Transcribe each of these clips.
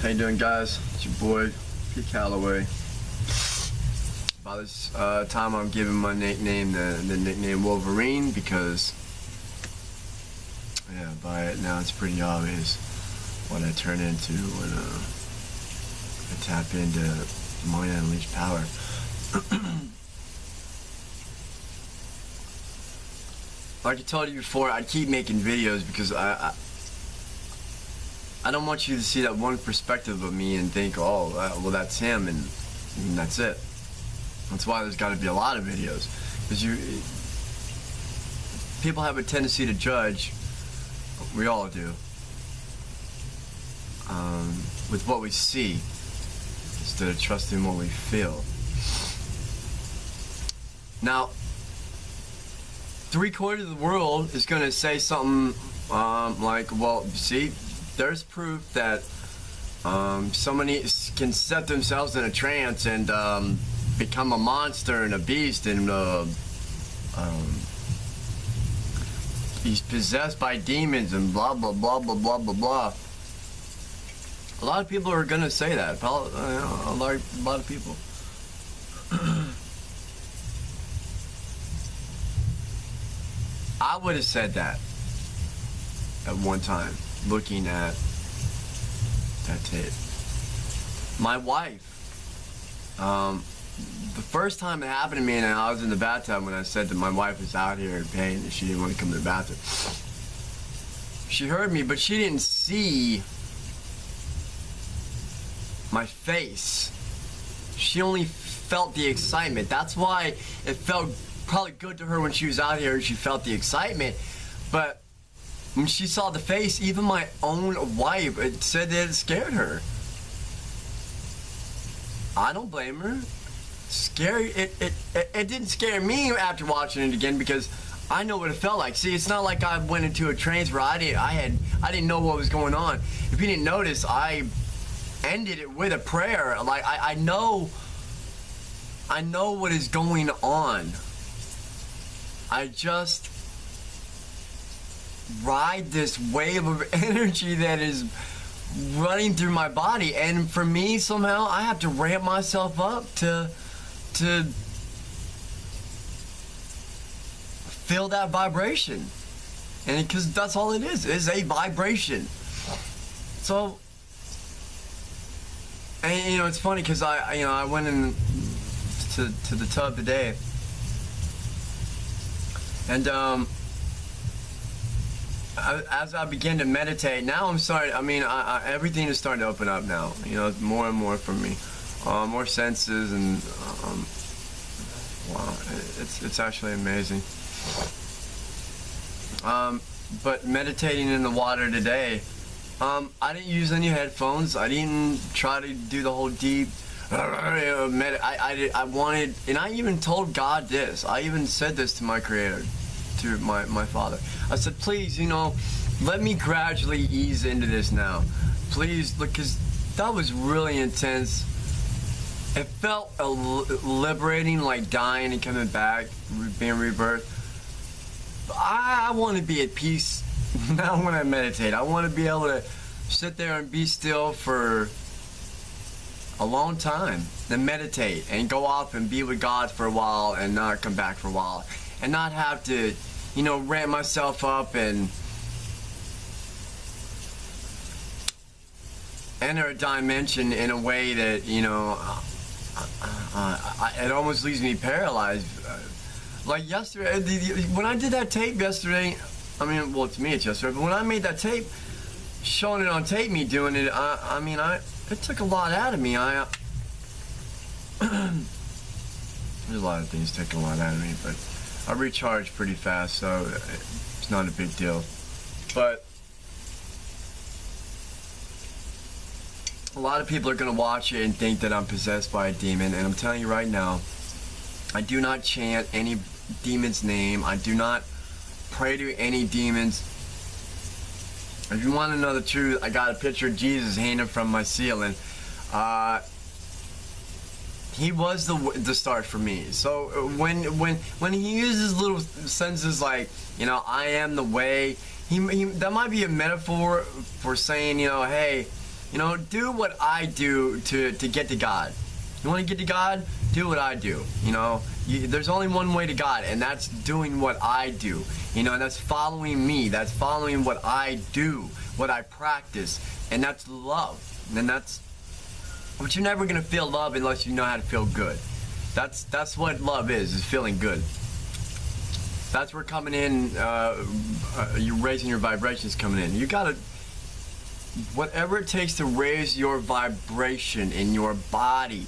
How you doing, guys? It's your boy, Pete Calloway. By this time, I'm giving my nickname the nickname Wolverine because, yeah, by it now it's pretty obvious what I turn into when I tap into Mind Unleashed power. Like I told you before, I keep making videos because I don't want you to see that one perspective of me and think, oh, well, that's him, and that's it. That's why there's got to be a lot of videos, because people have a tendency to judge. We all do, with what we see instead of trusting what we feel. Now, 3/4 of the world is going to say something like, well, see, there's proof that somebody can set themselves in a trance and become a monster and a beast, and he's possessed by demons and blah blah blah blah blah blah blah. A lot of people are gonna say that. A lot of people. I would have said that at one time, looking at that tape. My wife, the first time it happened to me, and I was in the bathtub when I said that my wife was out here in pain and she didn't want to come to the bathroom. She heard me, but she didn't see my face. She only felt the excitement. That's why it felt probably good to her when she was out here and she felt the excitement. But when she saw the face, even my own wife, it said that it scared her. I don't blame her. Scary. It didn't scare me after watching it again, because I know what it felt like. See, it's not like I went into a trance where I didn't know what was going on. If you didn't notice, I ended it with a prayer. Like I know what is going on. I just ride this wave of energy that is running through my body, and for me, somehow I have to ramp myself up to feel that vibration, and because that's all it is a vibration. So, and you know, it's funny because I went in to the tub today, and as I begin to meditate, now I'm starting, everything is starting to open up now, you know, more and more for me, more senses, and wow, it's actually amazing. But meditating in the water today, I didn't use any headphones. I didn't try to do the whole deep I wanted, and I even told God this. I even said this to my Creator, to my Father. I said, please, you know, let me gradually ease into this now. Please, look, because that was really intense. It felt liberating, like dying and coming back, being rebirthed. I want to be at peace now when I meditate. I want to be able to sit there and be still for a long time, then meditate and go off and be with God for a while and not come back for a while, and not have to, you know, ramp myself up and enter a dimension in a way that, you know, it almost leaves me paralyzed. Like yesterday, when I did that tape yesterday, I mean, well, to me it's yesterday, but when I made that tape, showing it on tape, me doing it, it took a lot out of me. There's a lot of things taking a lot out of me, but I recharge pretty fast, so it's not a big deal. But a lot of people are going to watch it and think that I'm possessed by a demon, and I'm telling you right now, I do not chant any demon's name. I do not pray to any demons. If you want to know the truth, I got a picture of Jesus hanging from my ceiling. He was the start for me. So when he uses little sentences like, you know, I am the way, that might be a metaphor for saying, you know, hey, You know, do what I do to get to God. You want to get to God? Do what I do. You know, there's only one way to God, and that's doing what I do. You know, and that's following me. That's following what I do, what I practice, and that's love. And that's, but you're never gonna feel love unless you know how to feel good. That's what love is feeling good. That's where coming in, you raising your vibrations coming in. You gotta, whatever it takes to raise your vibration in your body.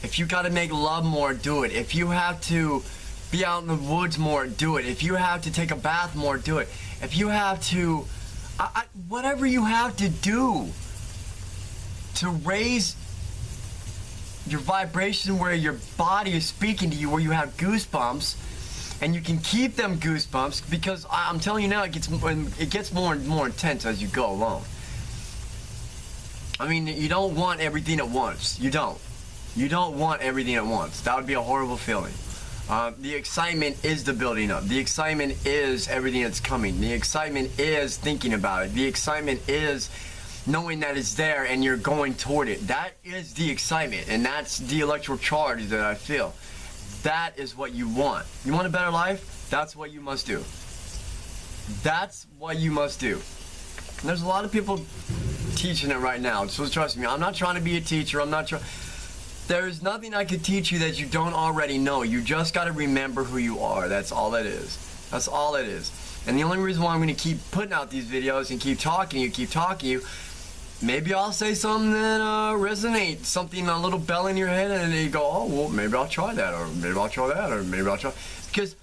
If you gotta make love more, do it. If you have to be out in the woods more, do it. If you have to take a bath more, do it. If you have to, whatever you have to do to raise your vibration where your body is speaking to you, where you have goosebumps, and you can keep them goosebumps, because I'm telling you now, it gets more and more intense as you go along. I mean, you don't want everything at once. You don't. You don't want everything at once. That would be a horrible feeling. The excitement is the building up. The excitement is everything that's coming. The excitement is thinking about it. The excitement is knowing that it's there and you're going toward it. That is the excitement, and that's the electrical charge that I feel. That is what you want. You want a better life? That's what you must do. That's what you must do. And there's a lot of people teaching it right now, so trust me, I'm not trying to be a teacher. I'm not trying. There's nothing I could teach you that you don't already know. You just got to remember who you are. That's all it is. That's all it is. And the only reason why I'm going to keep putting out these videos and keep talking to you, maybe I'll say something that resonates, something, a little bell in your head, and then you go, oh, well, maybe I'll try that, or maybe I'll try that, or maybe I'll try. Because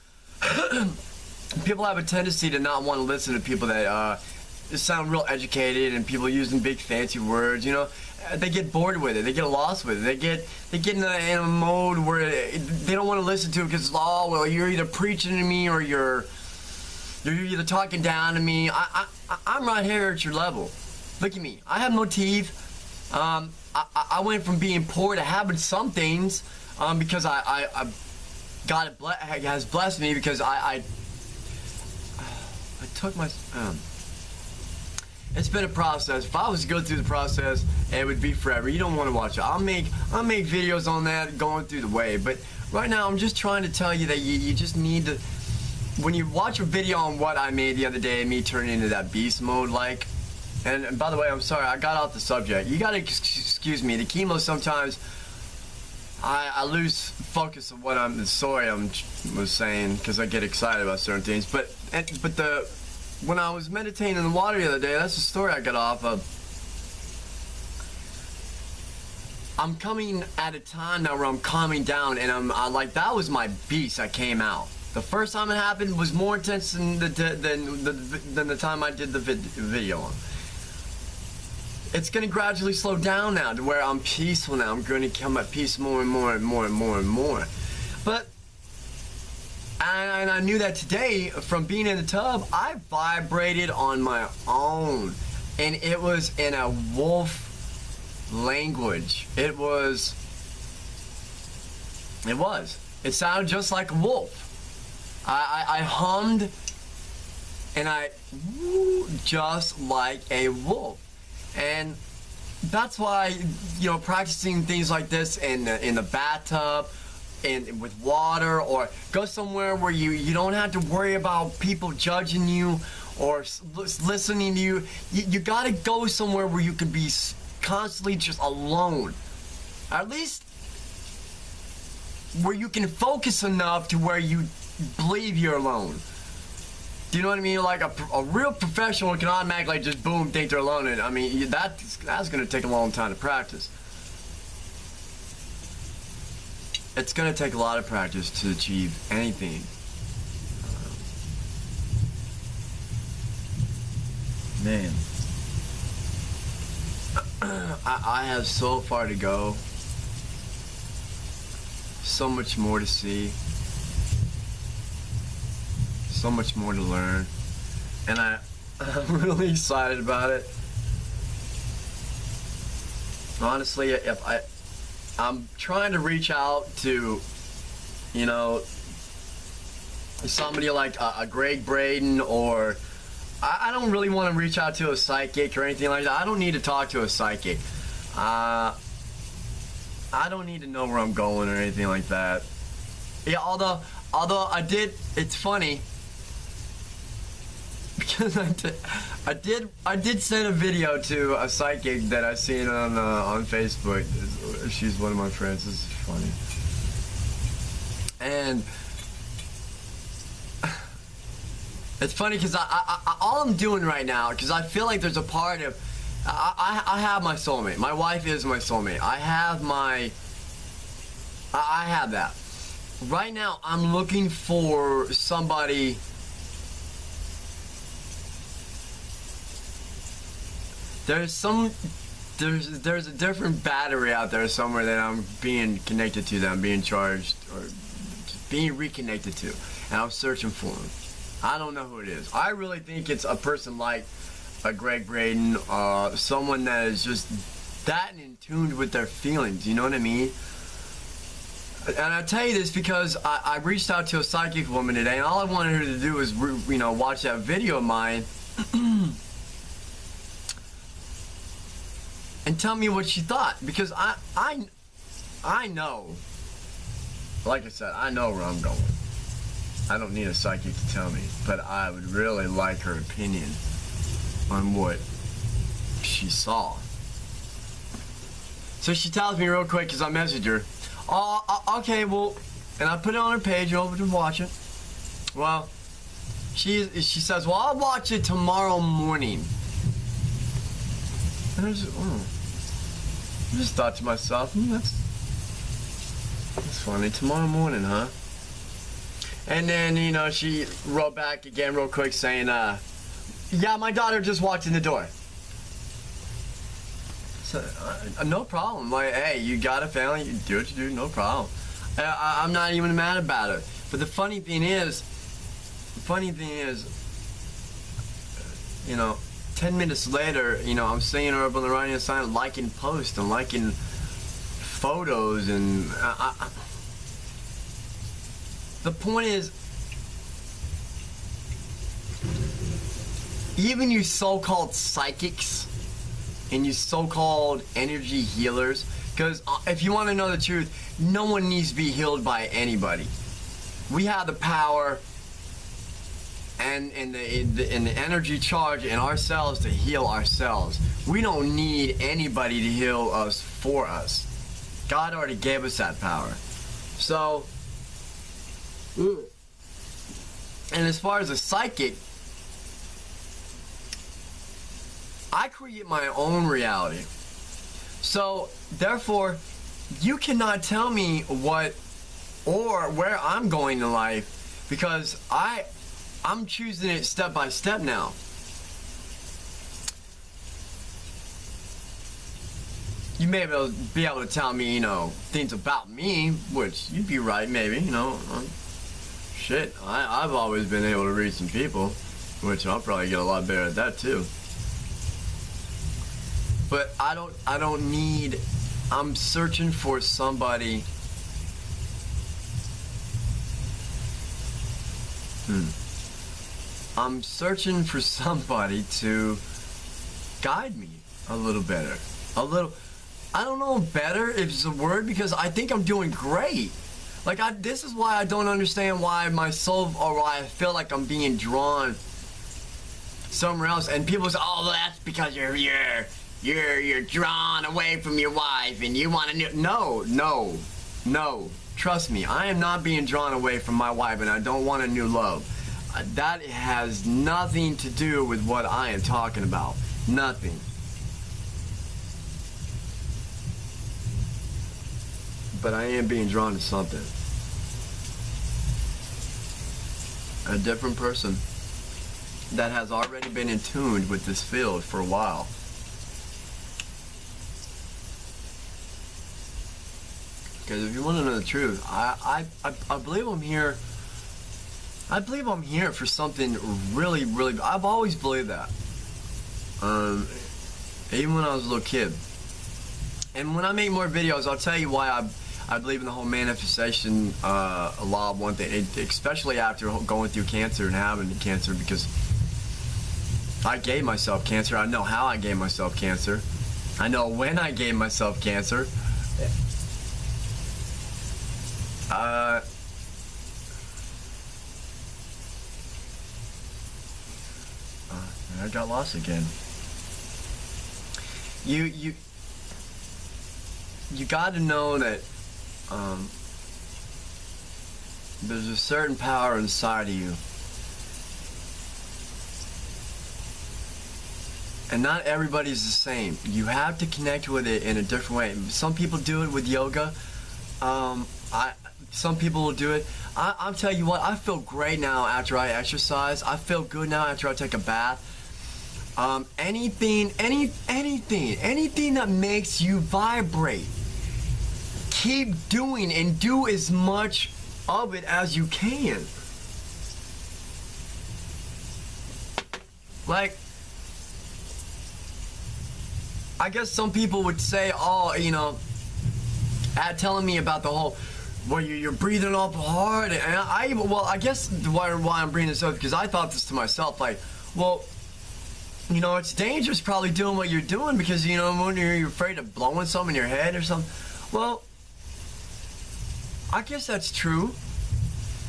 people have a tendency to not want to listen to people that sound real educated and people using big fancy words, you know. They get bored with it. They get lost with it. They get in a mode where they don't want to listen to it because, oh, well, you're either preaching to me or you're either talking down to me. I'm right here at your level. Look at me. I have no teeth. I went from being poor to having some things because God has blessed me, because I took my. It's been a process. If I was to go through the process, it would be forever. You don't want to watch it. I'll make videos on that going through the way. But right now, I'm just trying to tell you that you just need to. When you watch a video on what I made the other day, me turning into that beast mode, like. And by the way, I'm sorry, I got off the subject. You gotta excuse me. The chemo, sometimes I lose focus of what the story I was saying, because I get excited about certain things. But when I was meditating in the water the other day, that's the story I got off of. I'm coming at a time now where I'm calming down, and I like, that was my beast that came out. The first time it happened was more intense than the time I did the video on. It's going to gradually slow down now to where I'm peaceful now. I'm going to come at peace more and more and more and more and more. But and I knew that today from being in the tub, I vibrated on my own, and it was in a wolf language. It sounded just like a wolf. I hummed, and I woo, just like a wolf. And that's why, you know, practicing things like this in the bathtub, and with water, or go somewhere where you don't have to worry about people judging you or listening to you. You gotta go somewhere where you can be constantly just alone, at least where you can focus enough to where you believe you're alone. Do you know what I mean? Like a real professional can automatically just boom, think they're alone. And I mean, that's gonna take a long time to practice. It's going to take a lot of practice to achieve anything. Man. I have so far to go. So much more to see. So much more to learn. And I'm really excited about it. Honestly, I'm trying to reach out to, you know, somebody like a Greg Braden, or I don't really want to reach out to a psychic or anything like that. I don't need to talk to a psychic. I don't need to know where I'm going or anything like that. Yeah, although I did, it's funny because I did send a video to a psychic that I seen on Facebook. She's one of my friends. This is funny. And it's funny because I all I'm doing right now, because I feel like there's a part of, I have my soulmate. My wife is my soulmate. I have that. Right now, I'm looking for somebody. There's a different battery out there somewhere that I'm being connected to, that I'm being charged or being reconnected to, and I'm searching for him. I don't know who it is. I really think it's a person like a Greg Braden, someone that is just that in tune with their feelings. You know what I mean? And I tell you this because I reached out to a psychic woman today, and all I wanted her to do was, watch that video of mine and tell me what she thought. Because I know, like I said, I know where I'm going. I don't need a psychic to tell me, but I would really like her opinion on what she saw. So she tells me real quick, because I messaged her. Oh, okay, well, and I put it on her page over to watch it. Well, she says, well, I'll watch it tomorrow morning. And I just thought to myself, that's funny. Tomorrow morning, huh? And then, she wrote back again real quick saying, yeah, my daughter just walked in the door. So, no problem. Like, hey, you got a family, you do what you do, no problem. I'm not even mad about it. But the funny thing is, 10 minutes later, I'm seeing her up on the right-hand side, liking posts and liking photos, and the point is, even you so-called psychics and you so-called energy healers, because if you want to know the truth, no one needs to be healed by anybody. We have the power and the energy charge in ourselves to heal ourselves. We don't need anybody to heal us for us. God already gave us that power. So, and as far as a psychic, I create my own reality. So, therefore, you cannot tell me what or where I'm going in life, because I'm choosing it step by step now. You may be able to tell me, things about me, which you'd be right, maybe, shit, I've always been able to read some people, which I'll probably get a lot better at that too. But I don't need, I'm searching for somebody. I'm searching for somebody to guide me a little better. I don't know better if it's a word, because I think I'm doing great. Like, this is why I don't understand why my soul, or why I feel like I'm being drawn somewhere else. And people say, oh, that's because you're drawn away from your wife and you want a new... No. Trust me, I am not being drawn away from my wife, and I don't want a new love. That has nothing to do with what I am talking about. Nothing. But I am being drawn to something. A different person that has already been in tune with this field for a while. Because if you want to know the truth, I believe I'm here. I believe I'm here for something really, really. I've always believed that. Even when I was a little kid. And when I make more videos, I'll tell you why I believe in the whole manifestation law of one thing, especially after going through cancer and having cancer, because I gave myself cancer. I know how I gave myself cancer. I know when I gave myself cancer. I got lost again. You got to know that there's a certain power inside of you, and not everybody's the same. You have to connect with it in a different way. Some people do it with yoga. Some people will do it. I'm telling you what, I feel great now after I exercise. I feel good now after I take a bath. Anything that makes you vibrate, keep doing and do as much of it as you can. Like, I guess some people would say, oh, you know, telling me about the whole, well, you're breathing awful hard, and I guess why I'm bringing this up, because I thought this to myself, like, well, you know, it's dangerous probably doing what you're doing, because, you know, when you're afraid of blowing something in your head or something. Well, I guess that's true.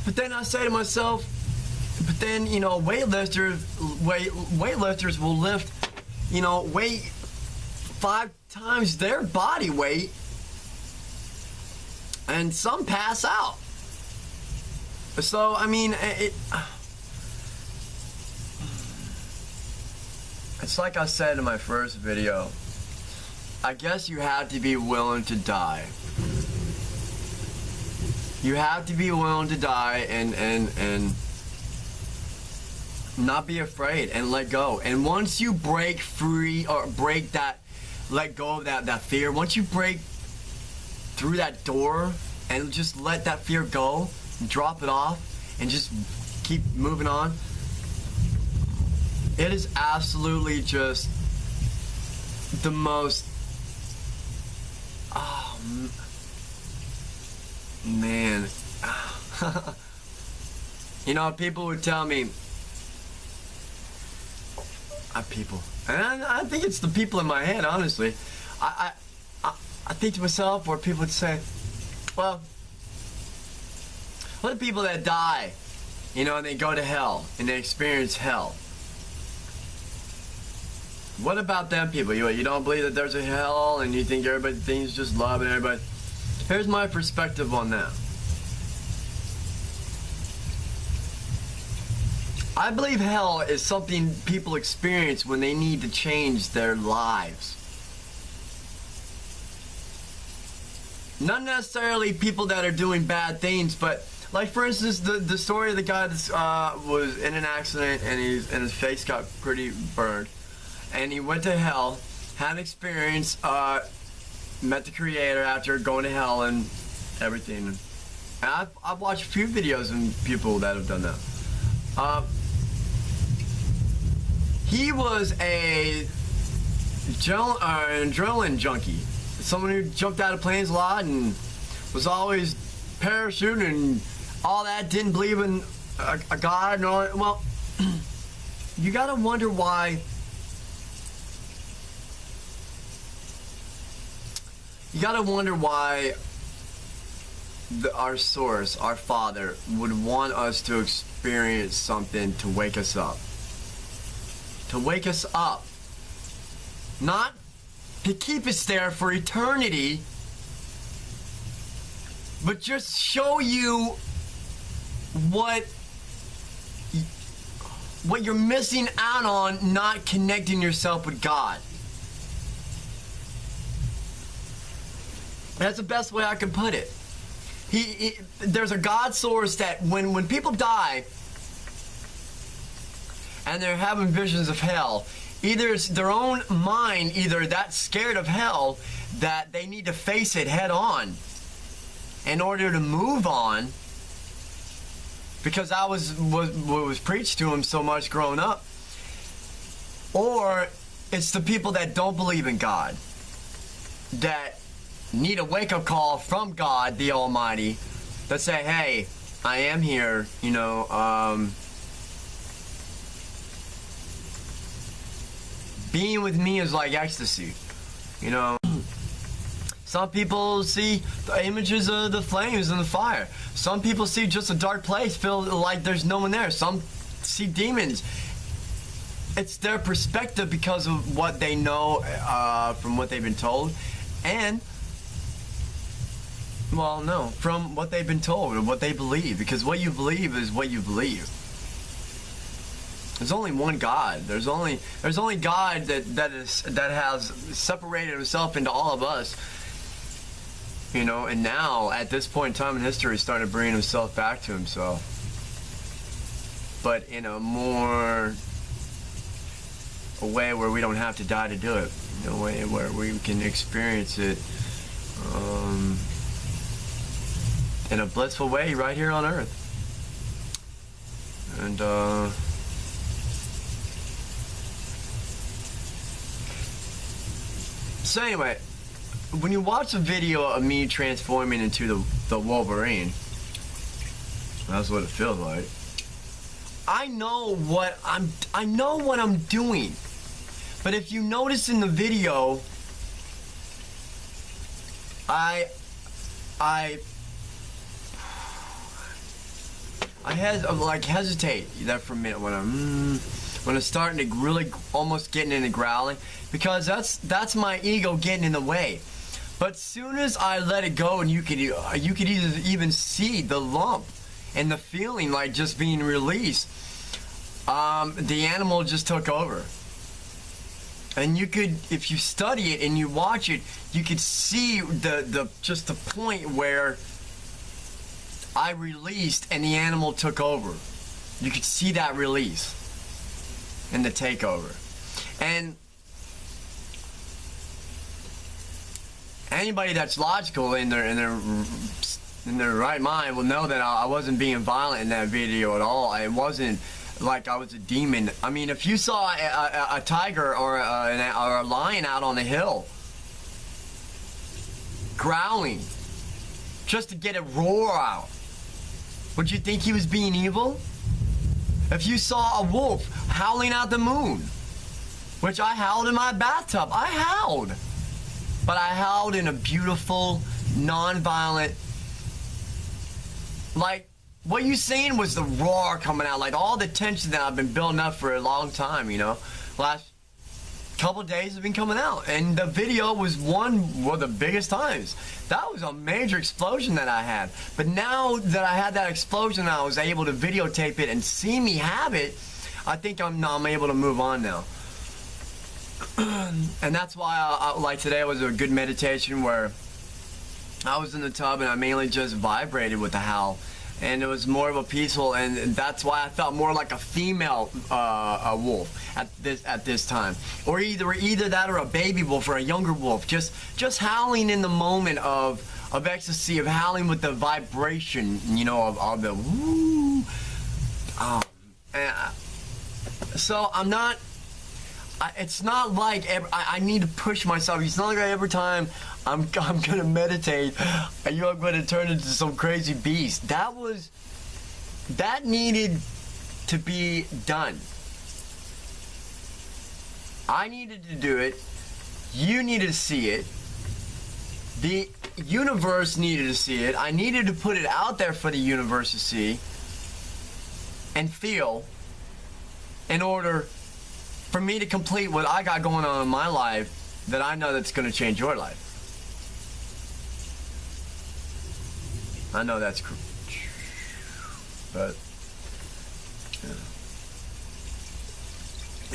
But then I say to myself, but then, you know, weightlifters will lift, you know, weight 5 times their body weight, and some pass out. So, I mean, it's like I said in my first video, I guess you have to be willing to die. You have to be willing to die and not be afraid and let go. And once you break free, or let go of that fear, once you break through that door and just let that fear go, drop it off, and just keep moving on, it is absolutely just the most, oh man. You know, people would tell me, people, and I think it's the people in my head, honestly. I think to myself, or people would say, well, what are the people that die, you know, and they go to hell, and they experience hell? What about them people? You don't believe that there's a hell, and you think everybody thinks just love and everybody? Here's my perspective on that. I believe hell is something people experience when they need to change their lives. Not necessarily people that are doing bad things, but like, for instance, the story of the guy that was in an accident and his face got pretty burned, and he went to hell, had an experience, met the Creator after going to hell and everything. And I've watched a few videos of people that have done that. He was an adrenaline junkie. Someone who jumped out of planes a lot and was always parachuting and all that, didn't believe in a God and all that. Well, you gotta wonder why. You gotta wonder why our source, our Father, would want us to experience something to wake us up. To wake us up. Not to keep us there for eternity, but just show you what you're missing out on not connecting yourself with God. That's the best way I can put it. There's a God source that when people die and they're having visions of hell, either it's their own mind, either that scared of hell that they need to face it head on in order to move on, because that was what was preached to them so much growing up, or it's the people that don't believe in God, that need a wake-up call from God the Almighty, that say, hey, I am here, you know, being with me is like ecstasy. You know, some people see the images of the flames and the fire. Some people see just a dark place, feel like there's no one there. Some see demons. It's their perspective because of what they know from what they've been told, and, well, no, from what they've been told or what they believe, because what you believe is what you believe. There's only one God. There's only God that has separated himself into all of us. You know, and now at this point in time in history, he's starting to bring himself back to himself, but in a way where we don't have to die to do it. In a way where we can experience it in a blissful way right here on Earth. And so anyway, when you watch a video of me transforming into the Wolverine, that's what it feels like. I know what I'm doing. But if you notice in the video, I hesitate there for a minute when I'm starting to really almost getting into growling, because that's my ego getting in the way. But soon as I let it go, and you could even see the lump and the feeling like just being released, the animal just took over. And you could, if you study it and you watch it, you could see just the point where I released and the animal took over. You could see that release and the takeover. And anybody that's logical in their right mind will know that I wasn't being violent in that video at all. It wasn't like I was a demon. I mean, if you saw a tiger or a lion out on the hill growling just to get a roar out, would you think he was being evil? If you saw a wolf howling out the moon, which I howled in my bathtub, I howled. But I howled in a beautiful, non-violent, like, what you seen was the roar coming out, like all the tension that I've been building up for a long time, you know. Last couple of days have been coming out, and the video was one of the biggest times. That was a major explosion that I had. But now that I had that explosion, I was able to videotape it and see me have it. I think I'm able to move on now. And that's why like today was a good meditation where I was in the tub and I mainly just vibrated with the howl. And it was more of a peaceful, and that's why I felt more like a female wolf at this time, or either that or a baby wolf or a younger wolf, just howling in the moment of ecstasy, of howling with the vibration, you know, of the woo. So I'm not. It's not like I need to push myself. It's not like every time I'm gonna meditate, I'm gonna turn into some crazy beast. That needed to be done. I needed to do it. You needed to see it. The universe needed to see it. I needed to put it out there for the universe to see and feel in order for me to complete what I got going on in my life that I know that's going to change your life. I know that's true. But yeah.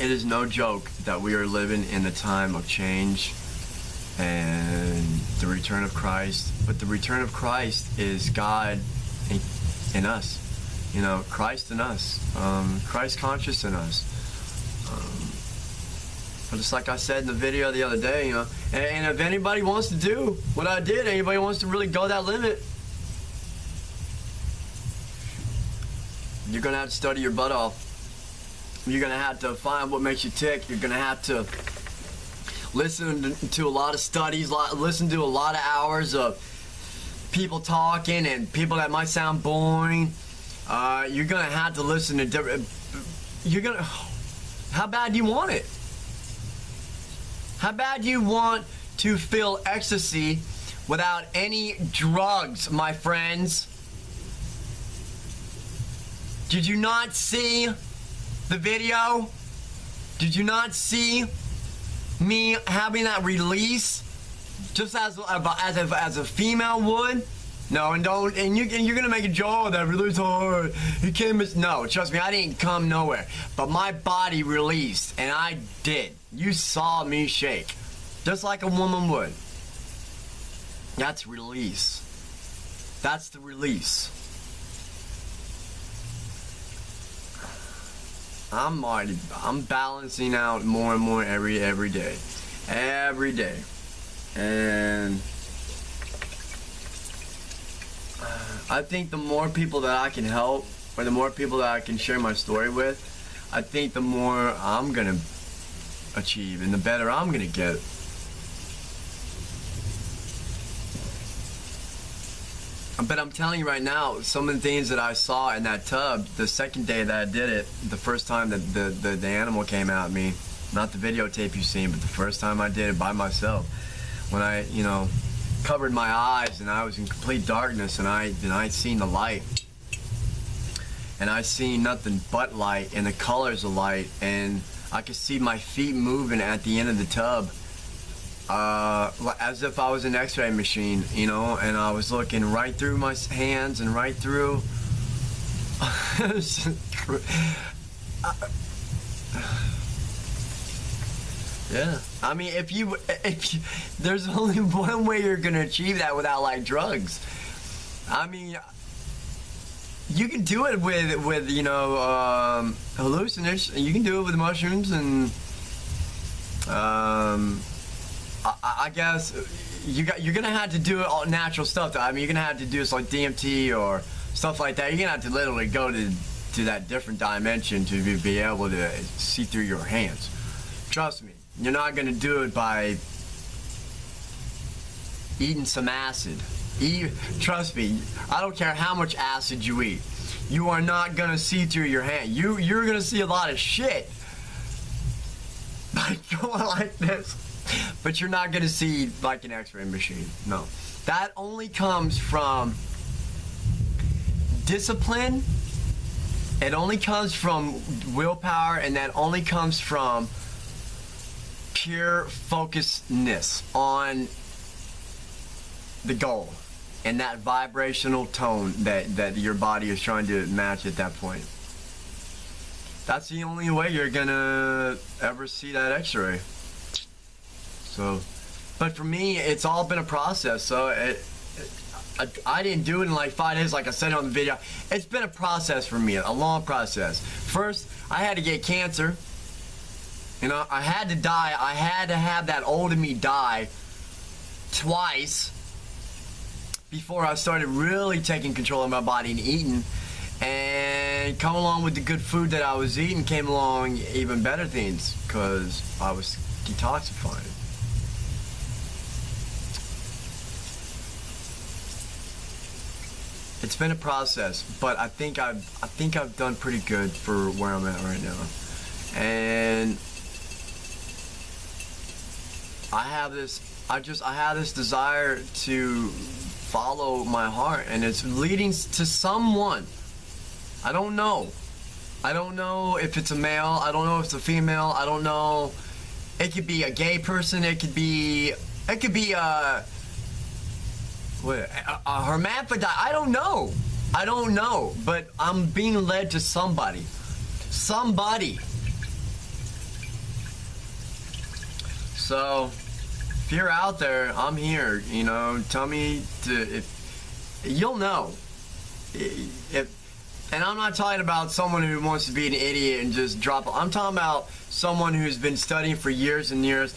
It is no joke that we are living in a time of change and the return of Christ. But the return of Christ is God in us. You know, Christ in us. Christ conscious in us. But just like I said in the video the other day, you know, and if anybody wants to do what I did, anybody wants to really go that limit, you're going to have to study your butt off. You're going to have to find what makes you tick. You're going to have to listen to a lot of studies, listen to a lot of hours of people talking and people that might sound boring. You're going to have to listen to different... How bad do you want it? How bad do you want to feel ecstasy without any drugs, my friends? Did you not see the video? Did you not see me having that release just as a female would? No, and you're gonna make a joke that release hard. You can't miss. No, trust me, I didn't come nowhere, but my body released, and I did. You saw me shake, just like a woman would. That's release. That's the release. I'm balancing out more and more every day, and I think the more people that I can help, or the more people that I can share my story with, I think the more I'm gonna achieve and the better I'm gonna get. But I'm telling you right now, some of the things that I saw in that tub the second day that I did it, the first time that the animal came at me, not the videotape you've seen, but the first time I did it by myself, when I, covered my eyes and I was in complete darkness, and I seen the light, and I seen nothing but light and the colors of light, and I could see my feet moving at the end of the tub, as if I was an X-ray machine, and I was looking right through my hands and right through. Yeah, I mean, if you, there's only one way you're gonna achieve that without like drugs. I mean, you can do it with hallucinogens. You can do it with mushrooms, and I guess you're gonna have to do it all natural stuff. I mean, you're gonna have to do like DMT or stuff like that. You're gonna have to literally go to that different dimension to be able to see through your hands. Trust me. You're not going to do it by eating some acid. Trust me, I don't care how much acid you eat. You are not going to see through your hand. You're going to see a lot of shit by going like this. But you're not going to see like an X-ray machine. No. That only comes from discipline. It only comes from willpower, and that only comes from pure focusedness on the goal and that vibrational tone that your body is trying to match at that point. That's the only way you're gonna ever see that X-ray. So, but for me, it's all been a process. So I didn't do it in like 5 days, like I said on the video. It's been a process for me, a long process. First, I had to get cancer. I had to die. I had to have that old in me die twice before I started really taking control of my body and eating. And come along with the good food that I was eating, came along even better things, because I was detoxifying. It's been a process, but I think I've done pretty good for where I'm at right now. And I have this desire to follow my heart, and it's leading to someone. I don't know if it's a male, I don't know if it's a female, I don't know. It could be a gay person, it could be a hermaphrodite. I don't know, but I'm being led to somebody. So if you're out there, I'm here. Tell me if you'll know. And I'm not talking about someone who wants to be an idiot and just drop. I'm talking about someone who's been studying for years and years.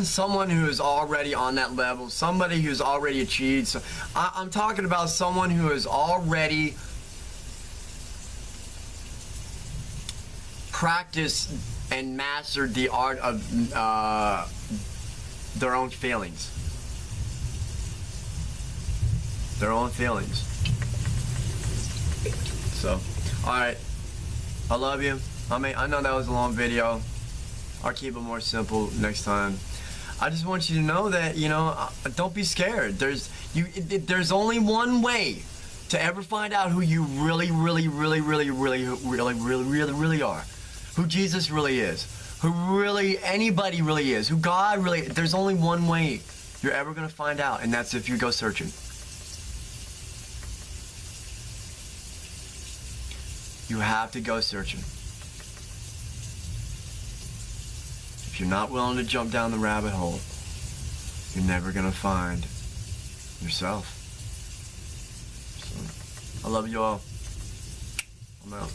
Someone who is already on that level. Somebody who's already achieved. So I'm talking about someone who has already practiced and mastered the art of their own feelings. So, alright. I love you. I know that was a long video. I'll keep it more simple next time. I just want you to know that, don't be scared. There's only one way to ever find out who you really, really, really, really, really, really, really, really, really are. Who Jesus really is. Who really anybody really is. Who God really. There's only one way you're ever going to find out, and that's if you go searching. You have to go searching. If you're not willing to jump down the rabbit hole, you're never going to find yourself. So, I love you all. I'm out.